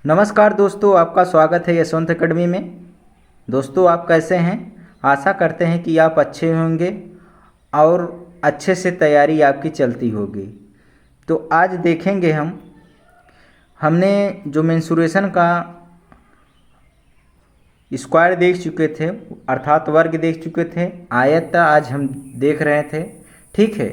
नमस्कार दोस्तों, आपका स्वागत है यशवंत अकेडमी में। दोस्तों, आप कैसे हैं? आशा करते हैं कि आप अच्छे होंगे और अच्छे से तैयारी आपकी चलती होगी। तो आज देखेंगे हमने जो मेंसुरेशन का स्क्वायर देख चुके थे, अर्थात वर्ग देख चुके थे। आयत आज हम देख रहे थे। ठीक है,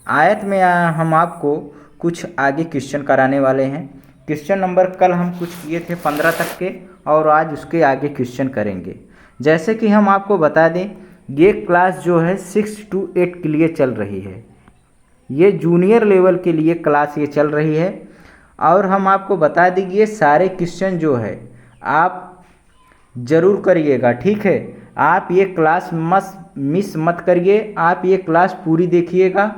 आयत में हम आपको कुछ आगे क्वेश्चन कराने वाले हैं। क्वेश्चन नंबर कल हम कुछ किए थे 15 तक के, और आज उसके आगे क्वेश्चन करेंगे। जैसे कि हम आपको बता दें, ये क्लास जो है 6 to 8 के लिए चल रही है। ये जूनियर लेवल के लिए क्लास ये चल रही है। और हम आपको बता दें कि ये सारे क्वेश्चन जो है आप ज़रूर करिएगा। ठीक है, आप ये क्लास मिस मत करिए, आप ये क्लास पूरी देखिएगा।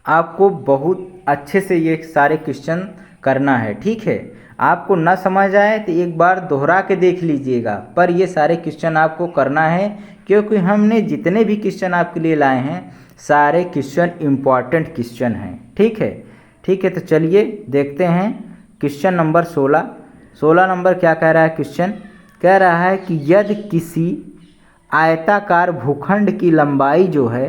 आपको बहुत अच्छे से ये सारे क्वेश्चन करना है। ठीक है, आपको ना समझ आए तो एक बार दोहरा के देख लीजिएगा, पर ये सारे क्वेश्चन आपको करना है, क्योंकि हमने जितने भी क्वेश्चन आपके लिए लाए हैं सारे क्वेश्चन इम्पॉर्टेंट क्वेश्चन हैं। ठीक है, तो चलिए देखते हैं क्वेश्चन नंबर 16 नंबर क्या कह रहा है। क्वेश्चन कह रहा है कि यदि किसी आयताकार भूखंड की लंबाई जो है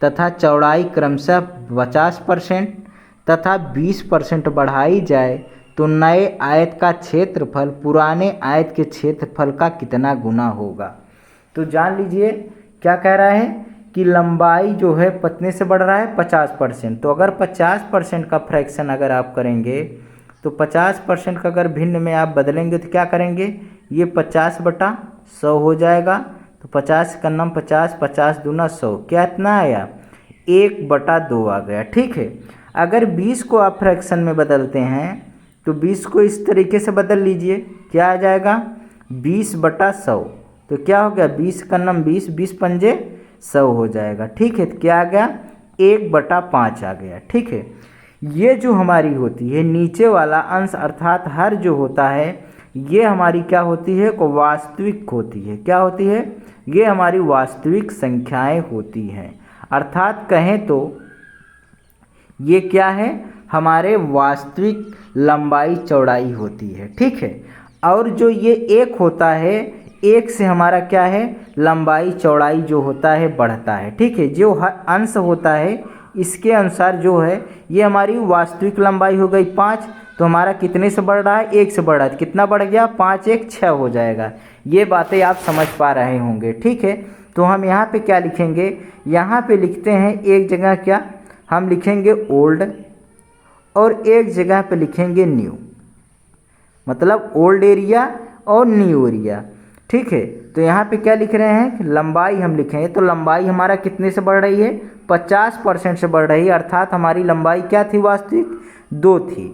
तथा चौड़ाई क्रमशः 50% तथा 20% बढ़ाई जाए तो नए आयत का क्षेत्रफल पुराने आयत के क्षेत्रफल का कितना गुना होगा। तो जान लीजिए क्या कह रहा है कि लंबाई जो है कितने से बढ़ रहा है, 50%। तो अगर 50% का फ्रैक्शन अगर आप करेंगे तो 50% का अगर भिन्न में आप बदलेंगे तो क्या करेंगे, ये 50/100 हो जाएगा। तो 50 का नाम 50, 50 दूना 100, क्या इतना आया, 1/2 आ गया। ठीक है, अगर 20 को आप फ्रैक्शन में बदलते हैं तो 20 को इस तरीके से बदल लीजिए, क्या आ जाएगा, 20/100। तो क्या हो गया, 20 का नाम 20, 20 पंजे 100 हो जाएगा। ठीक है, तो क्या आ गया, 1/5 आ गया। ठीक है, ये जो हमारी होती है नीचे वाला अंश अर्थात हर जो होता है ये हमारी क्या होती है, को वास्तविक होती है। क्या होती है, ये हमारी वास्तविक संख्याएं होती हैं। अर्थात कहें तो ये क्या है, हमारे वास्तविक लंबाई चौड़ाई होती है। ठीक है, और जो ये एक होता है, एक से हमारा क्या है, लंबाई चौड़ाई जो होता है बढ़ता है। ठीक है, जो अंश होता है इसके अनुसार जो है ये हमारी वास्तविक लंबाई हो गई 5। तो हमारा कितने से बढ़ रहा है, 1 से बढ़ रहा है, कितना बढ़ गया, 5 1 6 हो जाएगा। ये बातें आप समझ पा रहे होंगे। ठीक है, तो हम यहाँ पे क्या लिखेंगे, यहाँ पे लिखते हैं एक जगह क्या हम लिखेंगे ओल्ड, और एक जगह पे लिखेंगे न्यू, मतलब ओल्ड एरिया और न्यू एरिया। ठीक है, तो यहाँ पे क्या लिख रहे हैं, लंबाई हम लिखेंगे। तो लंबाई हमारा कितने से बढ़ रही है, 50% से बढ़ रही है। अर्थात हमारी लंबाई क्या थी, वास्तविक 2 थी।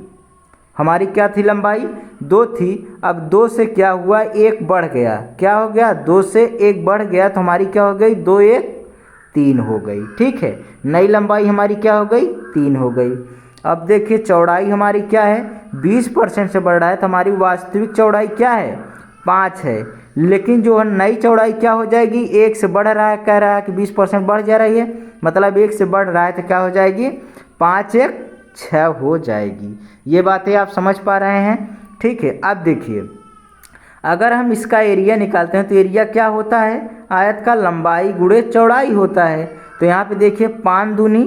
हमारी क्या थी, लंबाई 2 थी। अब 2 से क्या हुआ, 1 बढ़ गया। क्या हो गया, 2 से 1 बढ़ गया तो हमारी क्या हो गई, 2 1 3 हो गई। ठीक है, नई लंबाई हमारी क्या हो गई, 3 हो गई। अब देखिए चौड़ाई हमारी क्या है, 20% से बढ़ रहा है तो हमारी वास्तविक चौड़ाई क्या है, 5 है। लेकिन जो है नई चौड़ाई क्या हो जाएगी, 1 से बढ़ रहा है, कह रहा है कि 20% बढ़ जा रही है, मतलब 1 से बढ़ रहा है तो क्या हो जाएगी, 5 1 6 हो जाएगी। ये बातें आप समझ पा रहे हैं। ठीक है, अब देखिए अगर हम इसका एरिया निकालते हैं तो एरिया क्या होता है, आयत का लंबाई गुणे चौड़ाई होता है। तो यहाँ पे देखिए 5 दूनी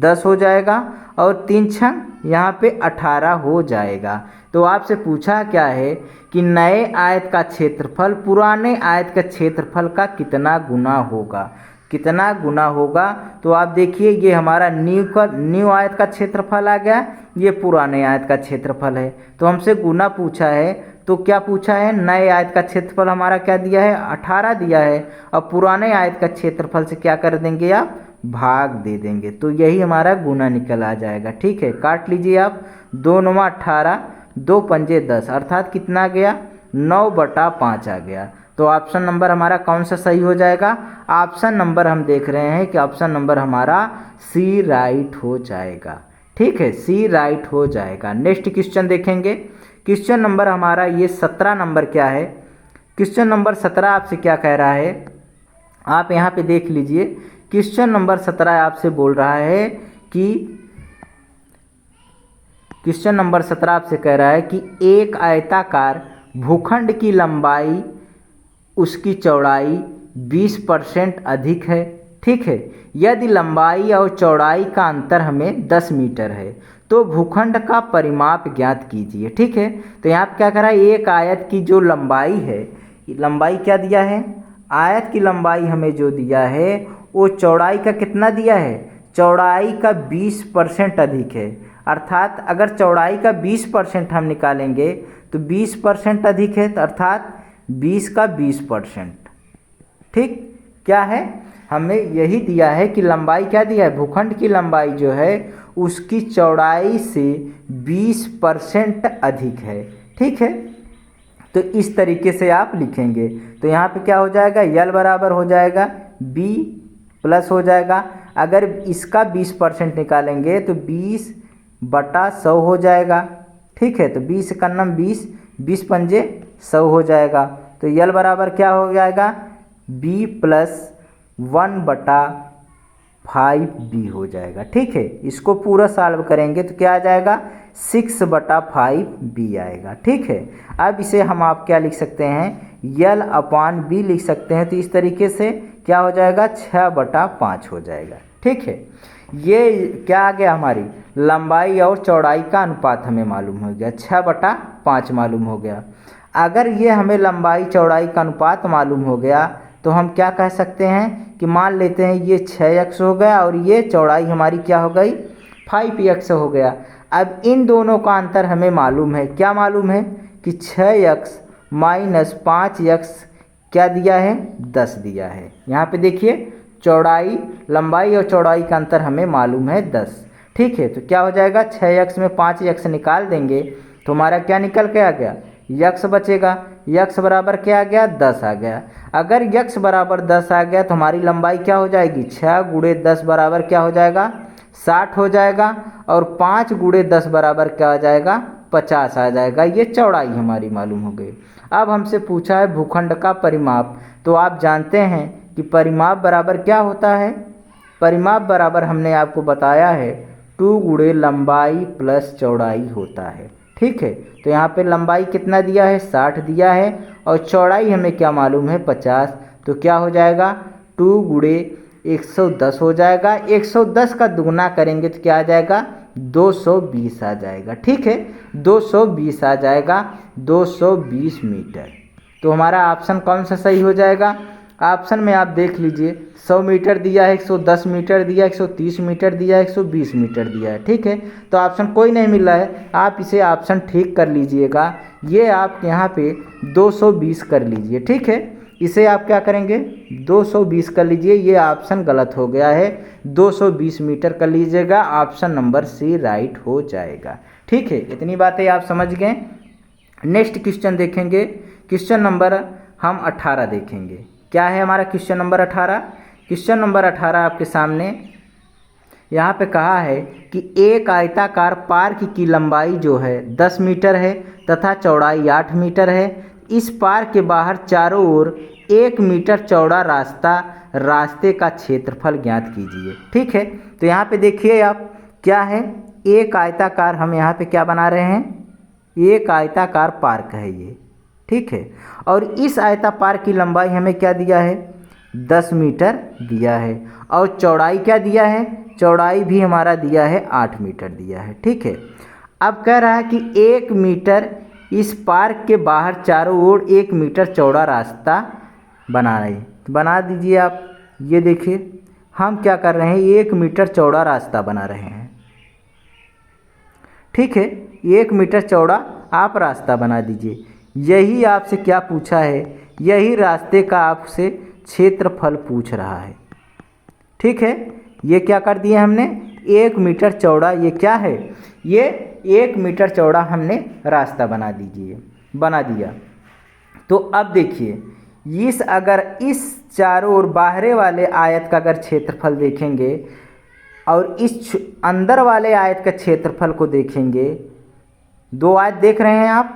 10 हो जाएगा और 3 छंग यहाँ पे 18 हो जाएगा। तो आपसे पूछा क्या है कि नए आयत का क्षेत्रफल पुराने आयत का क्षेत्रफल का कितना गुना होगा, कितना गुना होगा। तो आप देखिए ये हमारा न्यू आयत का क्षेत्रफल आ गया, ये पुराने आयत का क्षेत्रफल है। तो हमसे गुना पूछा है, तो क्या पूछा है, नए आयत का क्षेत्रफल हमारा क्या दिया है, 18 दिया है। अब पुराने आयत का क्षेत्रफल से क्या कर देंगे, आप भाग दे देंगे, तो यही हमारा गुना निकल आ जाएगा। ठीक है, काट लीजिए आप, 2 9 18, 2 पंजे 10, अर्थात कितना आ गया, 9/5 आ गया। तो ऑप्शन नंबर हमारा कौन सा सही हो जाएगा, ऑप्शन नंबर हम देख रहे हैं कि ऑप्शन नंबर हमारा सी राइट हो जाएगा। ठीक है, सी राइट हो जाएगा। नेक्स्ट क्वेश्चन देखेंगे। क्वेश्चन नंबर हमारा ये 17 नंबर क्या है। क्वेश्चन नंबर 17 आपसे क्या कह रहा है, आप यहाँ पे देख लीजिए। क्वेश्चन नंबर 17 आपसे बोल रहा है कि क्वेश्चन नंबर 17 आपसे कह रहा है कि एक आयताकार भूखंड की लंबाई उसकी चौड़ाई 20% अधिक है। ठीक है, यदि लंबाई और चौड़ाई का अंतर हमें 10 मीटर है तो भूखंड का परिमाप ज्ञात कीजिए। ठीक है, तो यहाँ पे क्या करा है, एक आयत की जो लंबाई है, लंबाई क्या दिया है, आयत की लंबाई हमें जो दिया है वो चौड़ाई का कितना दिया है, चौड़ाई का 20% अधिक है। अर्थात अगर चौड़ाई का 20% हम निकालेंगे तो 20% अधिक है, तो अर्थात 20 का 20%। ठीक, क्या है, हमें यही दिया है कि लंबाई क्या दिया है, भूखंड की लंबाई जो है उसकी चौड़ाई से 20% अधिक है। ठीक है, तो इस तरीके से आप लिखेंगे। तो यहाँ पे क्या हो जाएगा, यल बराबर हो जाएगा बी प्लस हो जाएगा, अगर इसका 20% निकालेंगे तो 20/100 हो जाएगा। ठीक है, तो 20 का नाम 20, 20 पंजे 100 हो जाएगा। तो यल बराबर क्या हो जाएगा, बी प्लस 1/5b हो जाएगा। ठीक है, इसको पूरा सॉल्व करेंगे तो क्या आ जाएगा, 6/5b आएगा। ठीक है, अब इसे हम आप क्या लिख सकते हैं, L/b लिख सकते हैं। तो इस तरीके से क्या हो जाएगा, 6/5 हो जाएगा। ठीक है, ये क्या आ गया, हमारी लंबाई और चौड़ाई का अनुपात हमें मालूम हो गया, 6/5 मालूम हो गया। अगर ये हमें लंबाई चौड़ाई का अनुपात मालूम हो गया तो हम क्या कह सकते हैं कि मान लेते हैं ये 6x हो गया और ये चौड़ाई हमारी क्या हो गई, 5x हो गया। अब इन दोनों का अंतर हमें मालूम है, क्या मालूम है कि 6x माइनस 5x क्या दिया है, 10 दिया है। यहाँ पे देखिए चौड़ाई, लंबाई और चौड़ाई का अंतर हमें मालूम है 10। ठीक है, तो क्या हो जाएगा, 6x में 5x निकाल देंगे तो हमारा क्या निकल के आ गया, x बचेगा। x बराबर क्या आ गया, 10 आ गया। अगर x बराबर 10 आ गया तो हमारी लंबाई क्या हो जाएगी, 6 गुणे 10 बराबर क्या हो जाएगा, 60 हो जाएगा, और 5 गुणे 10 बराबर क्या आ जाएगा, 50 आ जाएगा। ये चौड़ाई हमारी मालूम हो गई। अब हमसे पूछा है भूखंड का परिमाप, तो आप जानते हैं कि परिमाप बराबर क्या होता है, परिमाप बराबर हमने आपको बताया है 2 गुणे लंबाई प्लस चौड़ाई होता है। ठीक है, तो यहाँ पे लंबाई कितना दिया है, 60 दिया है, और चौड़ाई हमें क्या मालूम है, 50। तो क्या हो जाएगा, 2 गुणे 110 हो जाएगा। 110 का दुगुना करेंगे तो क्या आ जाएगा, 220 आ जाएगा। ठीक है, 220 आ जाएगा, 220 मीटर। तो हमारा ऑप्शन कौन सा सही हो जाएगा, ऑप्शन में आप देख लीजिए 100 मीटर दिया है, 110 मीटर दिया, 130 मीटर दिया, 120 मीटर दिया है। ठीक है, तो ऑप्शन कोई नहीं मिल रहा है, आप इसे ऑप्शन ठीक कर लीजिएगा। ये आप यहाँ पे 220 कर लीजिए। ठीक है, इसे आप क्या करेंगे, 220 कर लीजिए, ये ऑप्शन गलत हो गया है, 220 मीटर कर लीजिएगा, ऑप्शन नंबर सी राइट हो जाएगा। ठीक है, इतनी बातें आप समझ गए। नेक्स्ट क्वेश्चन देखेंगे, क्वेश्चन नंबर हम 18 देखेंगे। क्या है हमारा क्वेश्चन नंबर 18, क्वेश्चन नंबर 18 आपके सामने यहाँ पे कहा है कि एक आयताकार पार्क की लंबाई जो है 10 मीटर है तथा चौड़ाई 8 मीटर है। इस पार्क के बाहर चारों ओर 1 मीटर चौड़ा रास्ते का क्षेत्रफल ज्ञात कीजिए। ठीक है, तो यहाँ पे देखिए आप क्या है, एक आयताकार हम यहाँ पे क्या बना रहे हैं, एक आयताकार पार्क है ये। ठीक है, और इस आयता पार्क की लंबाई हमें क्या दिया है, 10 मीटर दिया है, और चौड़ाई क्या दिया है, चौड़ाई भी हमारा दिया है 8 मीटर दिया है। ठीक है, अब कह रहा है कि 1 मीटर इस पार्क के बाहर चारों ओर 1 मीटर चौड़ा रास्ता बना रहे हैं। तो बना दीजिए आप, ये देखिए हम क्या कर रहे हैं, 1 मीटर चौड़ा रास्ता बना रहे हैं। ठीक है, 1 मीटर चौड़ा आप रास्ता बना दीजिए। यही आपसे क्या पूछा है, यही रास्ते का आपसे क्षेत्रफल पूछ रहा है। ठीक है, ये क्या कर दिया हमने, 1 मीटर चौड़ा, ये क्या है, ये 1 मीटर चौड़ा हमने रास्ता बना दिया। तो अब देखिए अगर इस चारों ओर बाहरे वाले आयत का अगर क्षेत्रफल देखेंगे और इस अंदर वाले आयत का क्षेत्रफल को देखेंगे, 2 आयत देख रहे हैं आप,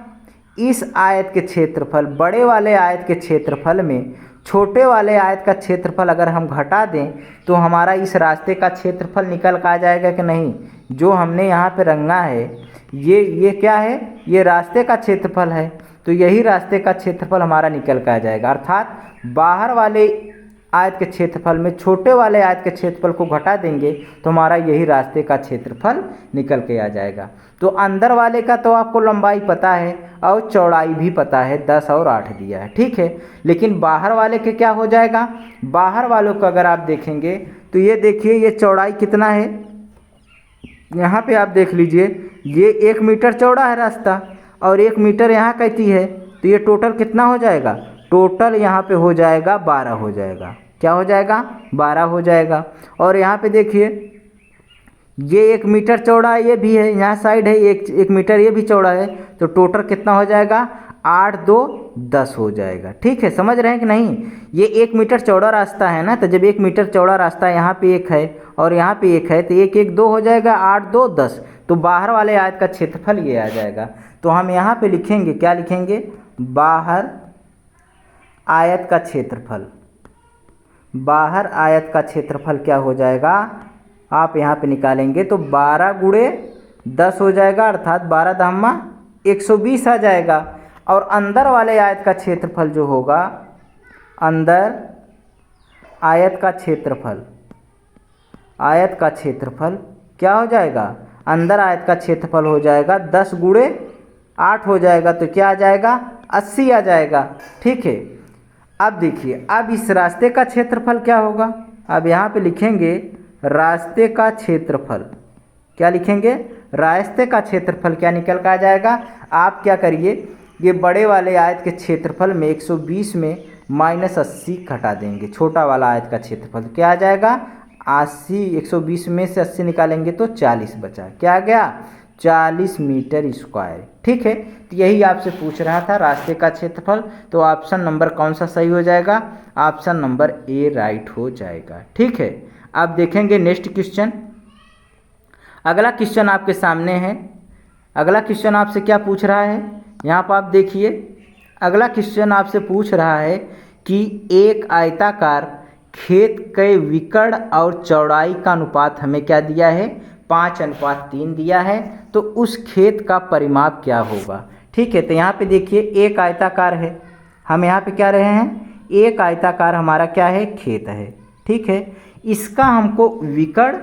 इस आयत के क्षेत्रफल, बड़े वाले आयत के क्षेत्रफल में छोटे वाले आयत का क्षेत्रफल अगर हम घटा दें तो हमारा इस रास्ते का क्षेत्रफल निकल कर आ जाएगा कि नहीं। जो हमने यहाँ पे रंगा है ये क्या है, ये रास्ते का क्षेत्रफल है, तो यही रास्ते का क्षेत्रफल हमारा निकल कर आ जाएगा। अर्थात बाहर वाले आयत के क्षेत्रफल में छोटे वाले आयत के क्षेत्रफल को घटा देंगे तो हमारा यही रास्ते का क्षेत्रफल निकल के आ जाएगा। तो अंदर वाले का तो आपको लंबाई पता है और चौड़ाई भी पता है, 10 और 8 दिया है, ठीक है। लेकिन बाहर वाले के क्या हो जाएगा, बाहर वालों को अगर आप देखेंगे तो ये देखिए ये चौड़ाई कितना है, यहाँ पे आप देख लीजिए ये 1 मीटर चौड़ा है रास्ता और 1 मीटर यहाँ कहती है, तो ये टोटल कितना हो जाएगा, टोटल यहाँ पे हो जाएगा 12 हो जाएगा। क्या हो जाएगा, 12 हो जाएगा। और यहाँ पे देखिए ये 1 मीटर चौड़ा है, ये भी है, यहाँ साइड है 1 मीटर ये भी चौड़ा है, तो टोटल कितना हो जाएगा, 8 2 10 हो जाएगा। ठीक है, समझ रहे हैं कि नहीं। ये 1 मीटर चौड़ा रास्ता है ना, तो जब 1 मीटर चौड़ा रास्ता यहाँ पे 1 है और यहाँ पे 1 है तो 1 1 2 हो जाएगा, 8 2 10, तो बाहर वाले आयत का क्षेत्रफल ये आ जाएगा। तो हम यहाँ पे लिखेंगे, क्या लिखेंगे, बाहर आयत का क्षेत्रफल। बाहर आयत का क्षेत्रफल क्या हो जाएगा, आप यहाँ पे निकालेंगे तो 12 गुणे 10 हो जाएगा, अर्थात 12 दहम्मा 120 आ जाएगा। और अंदर वाले आयत का क्षेत्रफल जो होगा, अंदर आयत का क्षेत्रफल, आयत का क्षेत्रफल क्या हो जाएगा, अंदर आयत का क्षेत्रफल हो जाएगा 10 गुणे 8 हो जाएगा, तो क्या आ जाएगा, 80 आ जाएगा। ठीक है, अब देखिए अब इस रास्ते का क्षेत्रफल क्या होगा, अब यहाँ पे लिखेंगे रास्ते का क्षेत्रफल। क्या लिखेंगे, रास्ते का क्षेत्रफल क्या निकल कर आ जाएगा। आप क्या करिए, ये बड़े वाले आयत के क्षेत्रफल में 120 में -80 घटा देंगे, छोटा वाला आयत का क्षेत्रफल क्या आ जाएगा, 80, 120 में से 80 निकालेंगे तो 40 बचा, क्या आ गया, 40 मीटर स्क्वायर। ठीक है, तो यही आपसे पूछ रहा था रास्ते का क्षेत्रफल, तो ऑप्शन नंबर कौन सा सही हो जाएगा, ऑप्शन नंबर ए राइट हो जाएगा। ठीक है, आप देखेंगे नेक्स्ट क्वेश्चन। अगला क्वेश्चन आपके सामने है। अगला क्वेश्चन आपसे क्या पूछ रहा है, यहाँ पर आप देखिए, अगला क्वेश्चन आपसे पूछ रहा है कि एक आयताकार खेत के विकर्ण और चौड़ाई का अनुपात हमें क्या दिया है, 5:3 दिया है, तो उस खेत का परिमाप क्या होगा। ठीक है, तो यहाँ पे देखिए एक आयताकार है, हम यहाँ पे क्या रहे हैं, एक आयताकार हमारा क्या है, खेत है। ठीक है, इसका हमको विकर्ण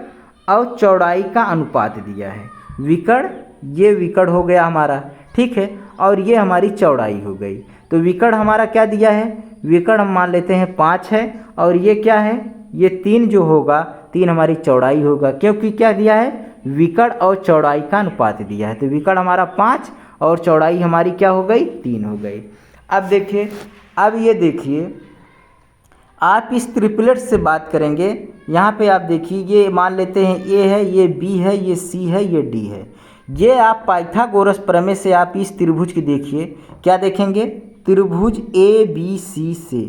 और चौड़ाई का अनुपात दिया है। विकर्ण, ये विकर्ण हो गया हमारा, ठीक है, और ये हमारी चौड़ाई हो गई। तो विकर्ण हमारा क्या दिया है, विकर्ण हम मान लेते हैं 5 है, और ये क्या है, ये 3 जो होगा, 3 हमारी चौड़ाई होगा, क्योंकि क्या दिया है, विकर्ण और चौड़ाई का अनुपात दिया है। तो विकर्ण हमारा 5 और चौड़ाई हमारी क्या हो गई, 3 हो गई। अब देखिए, अब ये देखिए आप इस ट्रिपलेट से बात करेंगे। यहाँ पे आप देखिए, ये मान लेते हैं ए है, ये बी है, ये सी है, ये डी है। ये आप पाइथागोरस प्रमेय से आप इस त्रिभुज की देखिए, क्या देखेंगे, त्रिभुज ए बी सी से,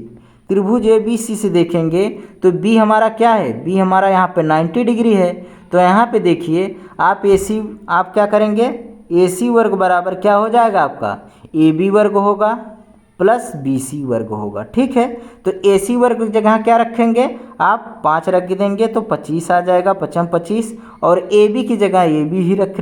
त्रिभुज ए बी सी से देखेंगे तो बी हमारा क्या है, बी हमारा यहाँ पे 90 डिग्री है। तो यहाँ पे देखिए आप ए सी, आप क्या करेंगे, ए सी वर्ग बराबर क्या हो जाएगा आपका, ए बी वर्ग होगा प्लस बी सी वर्ग होगा। ठीक है, तो ए सी वर्ग की जगह क्या रखेंगे, आप 5 रख देंगे तो 25 आ जाएगा, 5 25, और ए बी की जगह ए बी ही रख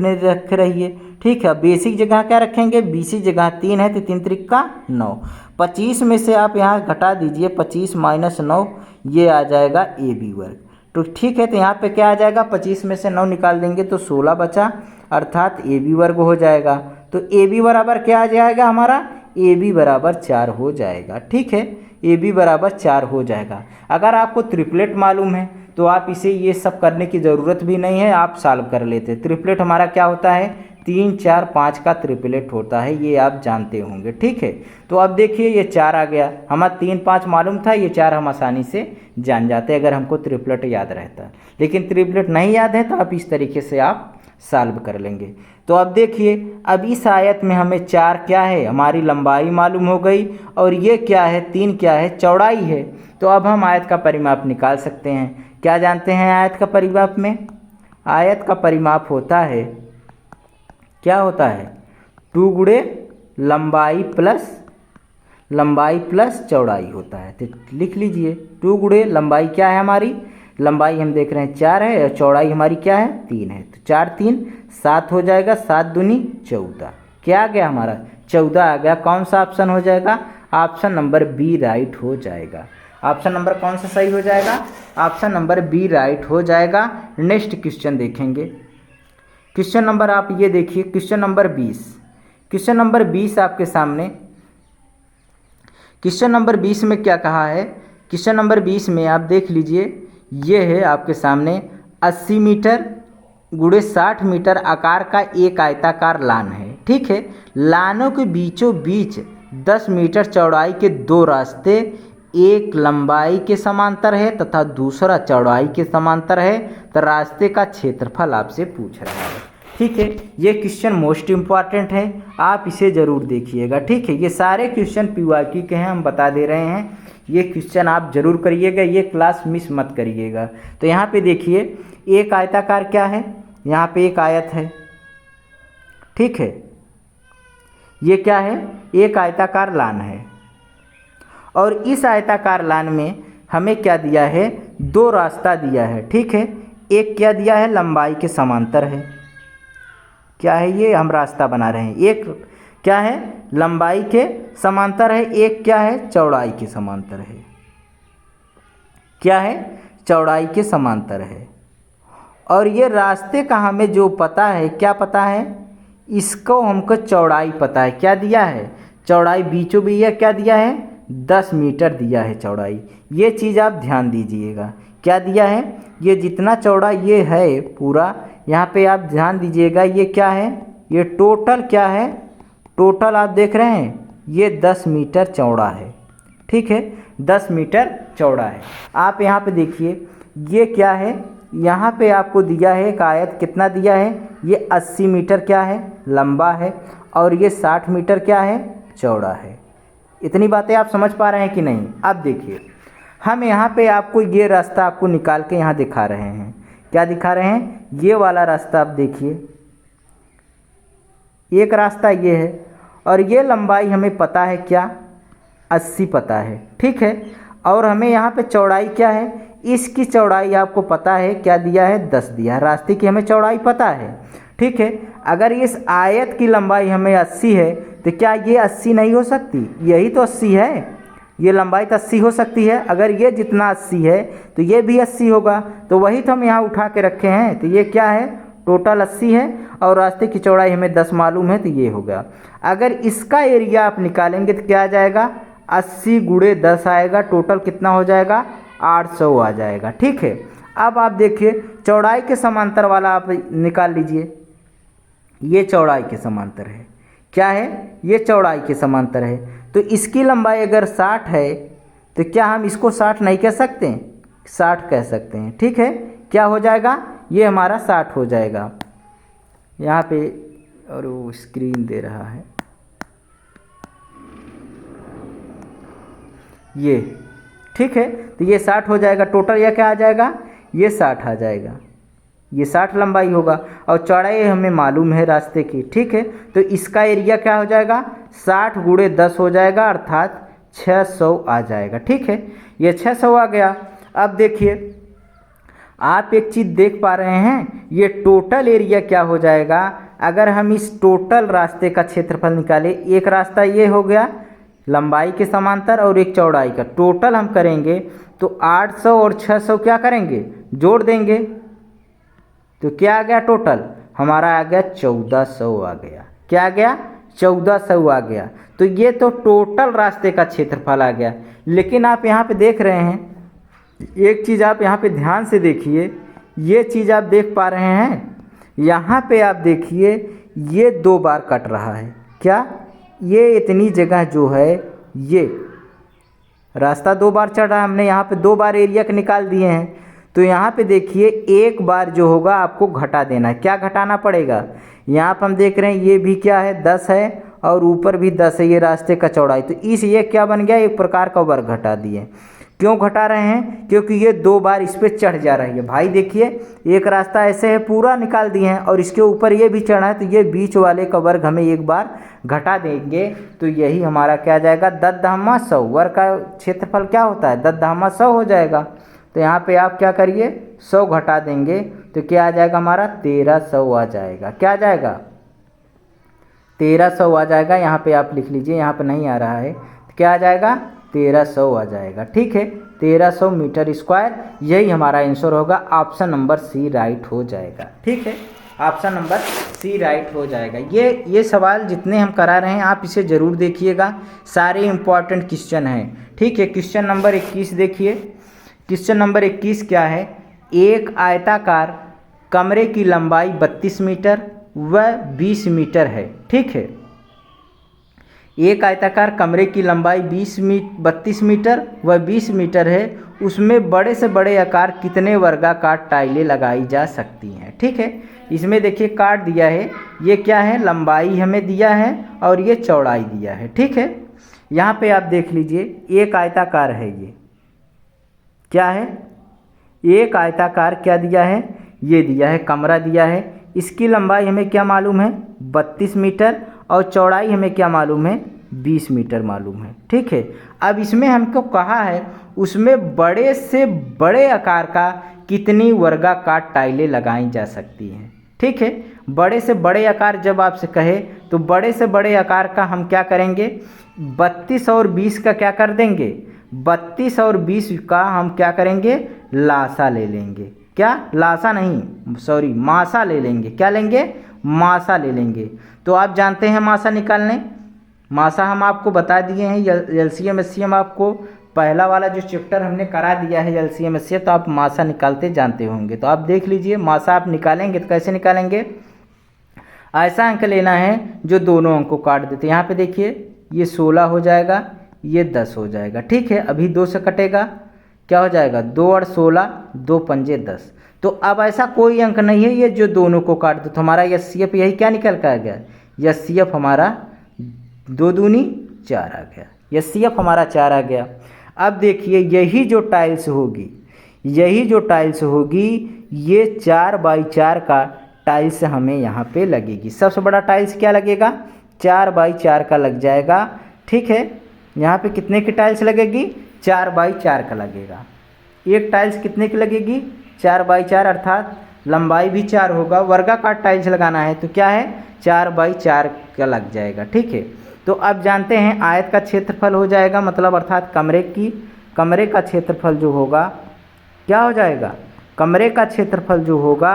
रहिए। ठीक है, बी सी की जगह क्या रखेंगे, बी सी जगह 3 है तो 3 त्रिक का 9, 25 में से आप यहाँ घटा दीजिए, 25 - 9, ये आ जाएगा ए बी वर्ग। तो ठीक है, तो यहाँ पे क्या आ जाएगा, 25 में से 9 निकाल देंगे तो 16 बचा, अर्थात ए बी वर्ग हो जाएगा। तो ए बी बराबर क्या आ जाएगा हमारा, ए बी बराबर 4 हो जाएगा। ठीक है, ए बी बराबर 4 हो जाएगा। अगर आपको ट्रिपलेट मालूम है तो आप इसे ये सब करने की ज़रूरत भी नहीं है, आप सॉल्व कर लेते। ट्रिपलेट हमारा क्या होता है, 3 4 5 का ट्रिपलेट होता है, ये आप जानते होंगे। ठीक है, तो अब देखिए ये 4 आ गया, हमारा 3 5 मालूम था, ये 4 हम आसानी से जान जाते अगर हमको ट्रिपलेट याद रहता। लेकिन ट्रिपलेट नहीं याद है तो आप इस तरीके से आप सॉल्व कर लेंगे। तो अब देखिए, अब इस आयत में हमें 4 क्या है, हमारी लंबाई मालूम हो गई, और ये क्या है, 3 क्या है, चौड़ाई है। तो अब हम आयत का परिमाप निकाल सकते हैं। क्या जानते हैं आयत का परिमाप में, आयत का परिमाप होता है, क्या होता है, 2 गुणे लंबाई प्लस चौड़ाई होता है। तो लिख लीजिए, 2 गुणे लंबाई क्या है हमारी, लंबाई हम देख रहे हैं 4 है और चौड़ाई हमारी क्या है 3 है। तो 4 3 7 हो जाएगा, 7 दूनी 14। क्या आ गया हमारा 14 आ गया। कौन सा ऑप्शन हो जाएगा? ऑप्शन नंबर बी राइट हो जाएगा। ऑप्शन नंबर कौन सा सही हो जाएगा? ऑप्शन नंबर बी राइट हो जाएगा। नेक्स्ट क्वेश्चन देखेंगे। क्वेश्चन नंबर आप ये देखिए, क्वेश्चन नंबर 20। क्वेश्चन नंबर 20 आपके सामने। क्वेश्चन नंबर 20 में क्या कहा है? क्वेश्चन नंबर 20 में आप देख लीजिए, ये है आपके सामने 80 मीटर गुणे 60 मीटर आकार का एक आयताकार लान है। ठीक है, लानों के बीचों बीच 10 मीटर चौड़ाई के दो रास्ते, एक लंबाई के समांतर है तथा दूसरा चौड़ाई के समांतर है, तो रास्ते का क्षेत्रफल आपसे पूछ रहा है। ठीक है, ये क्वेश्चन मोस्ट इम्पॉर्टेंट है, आप इसे ज़रूर देखिएगा। ठीक है, ये सारे क्वेश्चन पीवाईक्यू के हैं, हम बता दे रहे हैं। ये क्वेश्चन आप जरूर करिएगा, ये क्लास मिस मत करिएगा। तो यहाँ पे देखिए, एक आयताकार क्या है, यहाँ पे एक आयत है। ठीक है, ये क्या है? एक आयताकार लान है और इस आयताकार लान में हमें क्या दिया है? दो रास्ता दिया है। ठीक है, एक क्या दिया है? लंबाई के समांतर है। क्या है ये? हम रास्ता बना रहे हैं। एक क्या है? लंबाई के समांतर है। एक क्या है? चौड़ाई के समांतर है। क्या है? चौड़ाई के समांतर है। और ये रास्ते का हमें जो पता है, क्या पता है? इसको हमको चौड़ाई पता है। क्या दिया है? चौड़ाई बीचों बीच क्या दिया है? 10 मीटर दिया है चौड़ाई। ये चीज़ आप ध्यान दीजिएगा। क्या दिया है? ये जितना चौड़ा ये है पूरा, यहाँ पे आप ध्यान दीजिएगा, ये क्या है? ये टोटल क्या है? टोटल आप देख रहे हैं, ये 10 मीटर चौड़ा है। ठीक है, 10 मीटर चौड़ा है। आप यहाँ पे देखिए, ये क्या है? यहाँ पे आपको दिया है एक आयत, कितना दिया है? ये 80 मीटर क्या है? लंबा है और ये 60 मीटर क्या है? चौड़ा है। इतनी बातें आप समझ पा रहे हैं कि नहीं? अब देखिए, हम यहाँ पे आपको ये रास्ता आपको निकाल के यहाँ दिखा रहे हैं। क्या दिखा रहे हैं? ये वाला रास्ता आप देखिए, एक रास्ता ये है और ये लंबाई हमें पता है क्या? 80 पता है। ठीक है, और हमें यहाँ पे चौड़ाई क्या है? इसकी चौड़ाई आपको पता है, क्या दिया है? 10 दिया है। रास्ते की हमें चौड़ाई पता है। ठीक है, अगर इस आयत की लंबाई हमें 80 है तो क्या ये 80 नहीं हो सकती? यही तो 80 है, ये लंबाई तो 80 हो सकती है। अगर ये जितना 80 है तो ये भी 80 होगा, तो वही तो हम यहाँ उठा के रखे हैं। तो ये क्या है? टोटल 80 है और रास्ते की चौड़ाई हमें 10 मालूम है, तो ये होगा। अगर इसका एरिया आप निकालेंगे तो क्या आ जाएगा? 80 गुणे 10 आएगा। टोटल कितना हो जाएगा? 800 आ जाएगा। ठीक है, अब आप देखिए, चौड़ाई के समांतर वाला आप निकाल लीजिए। ये चौड़ाई के समांतर है। क्या है? ये चौड़ाई के समांतर है। तो इसकी लंबाई अगर 60 है तो क्या हम इसको 60 नहीं कह सकते? 60 कह सकते हैं। ठीक है, क्या हो जाएगा? ये हमारा 60 हो जाएगा। यहाँ पे और वो स्क्रीन दे रहा है ये। ठीक है, तो ये 60 हो जाएगा। टोटल यह क्या आ जाएगा? ये 60 आ जाएगा। ये 60 लंबाई होगा और चौड़ाई हमें मालूम है रास्ते की। ठीक है, तो इसका एरिया क्या हो जाएगा? 60 गुणे 10 हो जाएगा, अर्थात 600 आ जाएगा। ठीक है, ये 600 आ गया। अब देखिए, आप एक चीज़ देख पा रहे हैं, ये टोटल एरिया क्या हो जाएगा? अगर हम इस टोटल रास्ते का क्षेत्रफल निकालें, एक रास्ता ये हो गया लंबाई के समांतर और एक चौड़ाई का, टोटल हम करेंगे तो 800 और 600 क्या करेंगे? जोड़ देंगे। तो क्या आ गया? टोटल हमारा आ गया 1400 आ गया। क्या आ गया? 1400 आ गया। तो ये तो टोटल रास्ते का क्षेत्रफल आ गया। लेकिन आप यहाँ पे देख रहे हैं, एक चीज़ आप यहाँ पे ध्यान से देखिए, ये चीज़ आप देख पा रहे हैं, यहाँ पे आप देखिए, ये 2 बार कट रहा है। क्या? ये इतनी जगह जो है, ये रास्ता 2 बार चढ़ रहा है। हमने यहाँ पे 2 बार एरिया के निकाल दिए हैं। तो यहाँ पे देखिए, एक बार जो होगा आपको घटा देना है। क्या घटाना पड़ेगा? यहाँ पर हम देख रहे हैं, ये भी क्या है? 10 है और ऊपर भी 10 है, ये रास्ते का चौड़ाई। तो इस ये क्या बन गया? एक प्रकार का वर्ग घटा दिए। क्यों घटा रहे हैं? क्योंकि ये 2 बार इस पर चढ़ जा रही है। भाई देखिए, एक रास्ता ऐसे है, पूरा निकाल दिए हैं और इसके ऊपर ये भी चढ़ा है, तो ये बीच वाले का वर्ग हमें एक बार घटा देंगे। तो यही हमारा क्या आ जाएगा? 10 × 100। वर्ग का क्षेत्रफल क्या होता है? 10 × 100 हो जाएगा। तो यहाँ पे आप क्या करिए 100 घटा देंगे तो क्या आ जाएगा हमारा 1300 आ जाएगा। क्या आ जाएगा 1300 आ जाएगा। यहाँ पे आप लिख लीजिए, यहाँ पे नहीं आ रहा है तो क्या आ जाएगा 1300 आ जाएगा। ठीक है 1300 मीटर स्क्वायर, यही हमारा आंसर होगा। ऑप्शन नंबर सी राइट हो जाएगा। ठीक है ऑप्शन नंबर सी राइट हो जाएगा। ये सवाल जितने हम करा रहे हैं आप इसे ज़रूर देखिएगा, सारे इंपॉर्टेंट क्वेश्चन हैं। ठीक है क्वेश्चन नंबर 21 देखिए। क्वेश्चन नंबर 21 क्या है, एक आयताकार कमरे की लंबाई 32 मीटर व 20 मीटर है। ठीक है एक आयताकार कमरे की लंबाई 32 मीटर व 20 मीटर है, उसमें बड़े से बड़े आकार कितने वर्गाकार टाइलें लगाई जा सकती हैं। ठीक है इसमें देखिए काट दिया है, ये क्या है लंबाई हमें दिया है और ये चौड़ाई दिया है। ठीक है यहाँ पे आप देख लीजिए एक आयताकार है, ये क्या है एक आयताकार क्या दिया है, ये दिया है कमरा दिया है। इसकी लंबाई हमें क्या मालूम है 32 मीटर और चौड़ाई हमें क्या मालूम है 20 मीटर मालूम है। ठीक है अब इसमें हमको कहा है उसमें बड़े से बड़े आकार का कितनी वर्गाकार टाइलें लगाई जा सकती हैं। ठीक है बड़े से बड़े आकार जब आपसे कहे तो बड़े से बड़े आकार का हम क्या करेंगे 32 और 20 का क्या कर देंगे 32 और 20 का हम क्या करेंगे लासा ले लेंगे। क्या लासा नहीं सॉरी मासा ले लेंगे। क्या लेंगे मासा ले लेंगे। तो आप जानते हैं मासा निकालने, मासा हम आपको बता दिए हैं एलसीएम एचसीएम आपको पहला वाला जो चैप्टर हमने करा दिया है एलसीएम एचसीएम, तो आप मासा निकालते जानते होंगे। तो आप देख लीजिए मासा आप निकालेंगे तो कैसे निकालेंगे, ऐसा अंक लेना है जो दोनों अंक को काट देते हैं। यहाँ पे देखिए ये 16 हो जाएगा, ये 10 हो जाएगा। ठीक है अभी 2 से कटेगा क्या हो जाएगा 2 और 16 2 पंजे 10। तो अब ऐसा कोई अंक नहीं है ये जो दोनों को काट दो, तो हमारा एचसीएफ यही क्या निकल कर आ गया एचसीएफ हमारा 2 दूनी 4 आ गया, एचसीएफ हमारा 4 आ गया। अब देखिए यही जो टाइल्स होगी ये 4 बाई 4 का टाइल्स हमें यहाँ पे लगेगी। सबसे बड़ा टाइल्स क्या लगेगा 4 बाई 4 का लग जाएगा। ठीक है यहाँ पे कितने की टाइल्स लगेगी 4 बाई 4 का लगेगा। एक टाइल्स कितने की लगेगी 4 बाई 4 अर्थात लंबाई भी 4 होगा। वर्गाकार टाइल्स लगाना है तो क्या है 4 बाई 4 का लग जाएगा। ठीक है तो अब जानते हैं आयत का क्षेत्रफल हो जाएगा, मतलब अर्थात कमरे का क्षेत्रफल जो होगा क्या हो जाएगा, कमरे का क्षेत्रफल जो होगा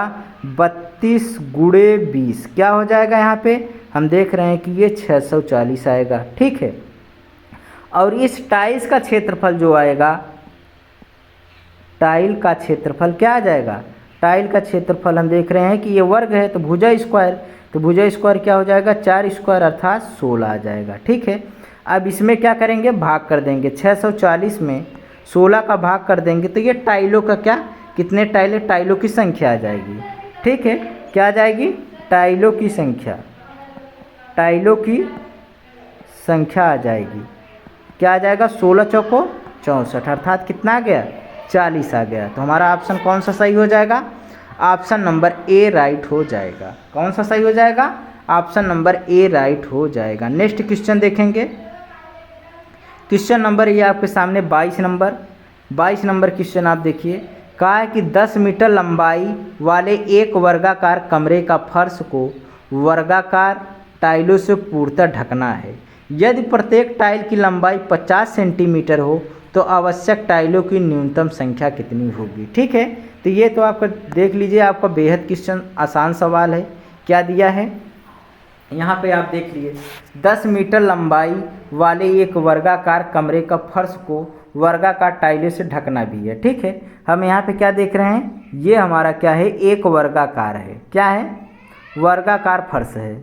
32 गुणे 20 क्या हो जाएगा। यहाँ पे हम देख रहे हैं कि ये 640 आएगा। ठीक है और इस टाइल्स का क्षेत्रफल जो आएगा, टाइल का क्षेत्रफल क्या आ जाएगा, टाइल का क्षेत्रफल हम देख रहे हैं कि ये वर्ग है तो भुजा स्क्वायर, तो भुजा स्क्वायर क्या हो जाएगा 4 स्क्वायर अर्थात 16 आ जाएगा। ठीक है अब इसमें क्या करेंगे भाग कर देंगे, 640 में 16 का भाग कर देंगे तो ये टाइलों का क्या कितने टाइलें टाइलों की संख्या आ जाएगी। ठीक है क्या आ जाएगी टाइलों की संख्या आ जाएगी। क्या आ जाएगा 16 चौको 64 अर्थात कितना आ गया 40 आ गया। तो हमारा ऑप्शन कौन सा सही हो जाएगा, ऑप्शन नंबर ए राइट हो जाएगा। कौन सा सही हो जाएगा ऑप्शन नंबर ए राइट हो जाएगा। नेक्स्ट क्वेश्चन देखेंगे। क्वेश्चन नंबर ये आपके सामने 22 नंबर क्वेश्चन आप देखिए। कहा है कि 10 मीटर लंबाई वाले एक वर्गाकार कमरे का फर्श को वर्गाकार टाइलों से पूर्णतः ढकना है। यदि प्रत्येक टाइल की लंबाई 50 सेंटीमीटर हो तो आवश्यक टाइलों की न्यूनतम संख्या कितनी होगी। ठीक है तो ये तो आपका देख लीजिए, आपका बेहद क्वेश्चन आसान सवाल है। क्या दिया है यहाँ पे आप देख लीजिए 10 मीटर लंबाई वाले एक वर्गाकार कमरे का फर्श को वर्गाकार टाइलों से ढकना भी है। ठीक है हम यहाँ पे क्या देख रहे हैं, ये हमारा क्या है एक वर्गाकार है, क्या है वर्गाकार फर्श है,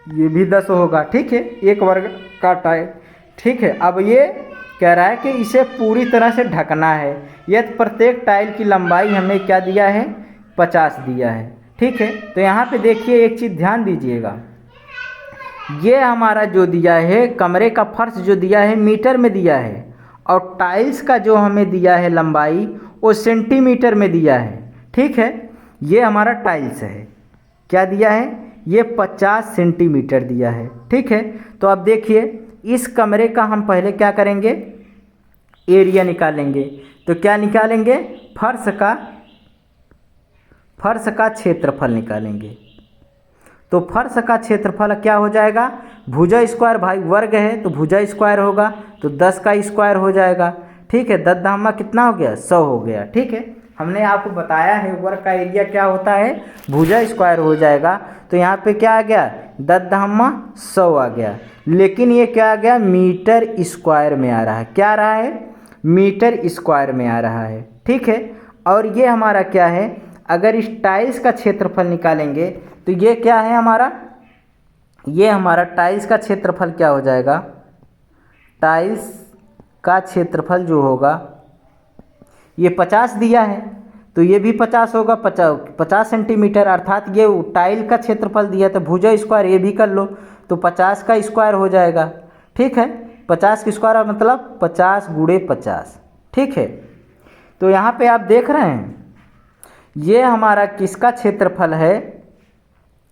ये भी 10 होगा। ठीक है एक वर्ग का टाइल। ठीक है अब ये कह रहा है कि इसे पूरी तरह से ढकना है। यदि प्रत्येक टाइल की लंबाई हमें क्या दिया है 50 दिया है। ठीक है तो यहाँ पे देखिए एक चीज़ ध्यान दीजिएगा, ये हमारा जो दिया है कमरे का फर्श जो दिया है मीटर में दिया है और टाइल्स का जो हमें दिया है लंबाई वो सेंटीमीटर में दिया है। ठीक है ये हमारा टाइल्स है, क्या दिया है ये 50 सेंटीमीटर दिया है। ठीक है तो अब देखिए इस कमरे का हम पहले क्या करेंगे, एरिया निकालेंगे। तो क्या निकालेंगे? फर्श का क्षेत्रफल निकालेंगे। तो फर्श का क्षेत्रफल क्या हो जाएगा? भुजा स्क्वायर, भाई वर्ग है तो भुजा स्क्वायर होगा, तो 10 का स्क्वायर हो जाएगा। ठीक है, 10 धामा कितना हो गया? 100 हो गया। ठीक है, हमने आपको बताया है वर्ग का एरिया क्या होता है, भुजा स्क्वायर हो जाएगा। तो यहाँ पे क्या आ गया? 10 धामा 100 आ गया। लेकिन ये क्या आ गया? मीटर स्क्वायर में आ रहा है। क्या आ रहा है? मीटर स्क्वायर में आ रहा है। ठीक है, और ये हमारा क्या है? अगर इस टाइल्स का क्षेत्रफल निकालेंगे तो ये क्या है हमारा? ये हमारा टाइल्स का क्षेत्रफल क्या हो जाएगा? टाइल्स का क्षेत्रफल जो होगा, ये 50 दिया है तो ये भी 50 होगा, 50 सेंटीमीटर, अर्थात ये टाइल का क्षेत्रफल दिया तो भुजा स्क्वायर ये भी कर लो तो 50 का स्क्वायर हो जाएगा। ठीक है, 50 का स्क्वायर मतलब 50 गुणे 50। ठीक है, तो यहाँ पे आप देख रहे हैं ये हमारा किसका क्षेत्रफल है?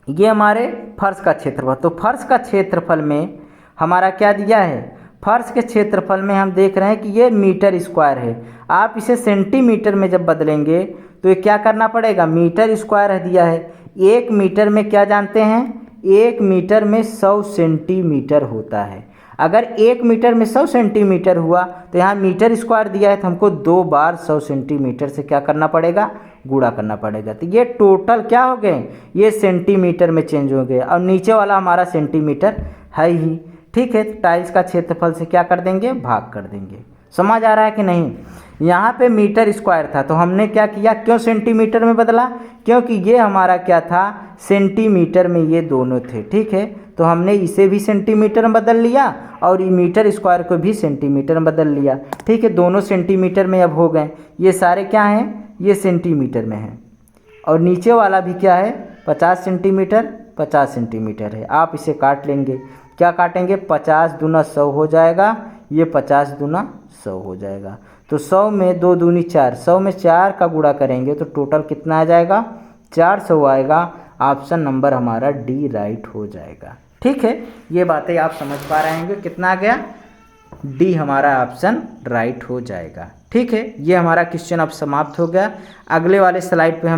ये हमारे फर्श का क्षेत्रफल। तो फर्श का क्षेत्रफल में हमारा क्या दिया है? फर्श के क्षेत्रफल में हम देख रहे हैं कि ये मीटर स्क्वायर है। आप इसे सेंटीमीटर में जब बदलेंगे तो ये क्या करना पड़ेगा? मीटर स्क्वायर दिया है। 1 मीटर में क्या जानते हैं? 1 मीटर में 100 सेंटीमीटर होता है। अगर 1 मीटर में 100 सेंटीमीटर हुआ तो यहाँ मीटर स्क्वायर दिया है तो हमको 2 बार 100 सेंटीमीटर से क्या करना पड़ेगा? गुणा करना पड़ेगा। तो ये टोटल क्या हो गए? ये सेंटीमीटर में चेंज हो गए और नीचे वाला हमारा सेंटीमीटर है ही। ठीक है, तो टाइल्स का क्षेत्रफल से क्या कर देंगे? भाग कर देंगे। समझ आ रहा है कि नहीं? यहाँ पे मीटर स्क्वायर था तो हमने क्या किया? क्यों सेंटीमीटर में बदला? क्योंकि ये हमारा क्या था? सेंटीमीटर में ये दोनों थे। ठीक है, तो हमने इसे भी सेंटीमीटर में बदल लिया और ये मीटर स्क्वायर को भी सेंटीमीटर में बदल लिया। ठीक है, दोनों सेंटीमीटर में अब हो गए। ये सारे क्या हैं? ये सेंटीमीटर में है और नीचे वाला भी क्या है? 50 सेंटीमीटर 50 सेंटीमीटर है। आप इसे काट लेंगे। क्या काटेंगे? 50 दूना 100 हो जाएगा, ये 50 दूना 100 हो जाएगा। तो 100 में 2 दूनी 4, 100 में 4 का गुणा करेंगे तो टोटल कितना आ जाएगा? 400 आएगा। ऑप्शन नंबर हमारा डी राइट हो जाएगा। ठीक है, ये बातें आप समझ पा रहे होंगे। कितना आ गया? डी हमारा ऑप्शन राइट हो जाएगा। ठीक है, ये हमारा क्वेश्चन अब समाप्त हो गया। अगले वाले स्लाइड पे हम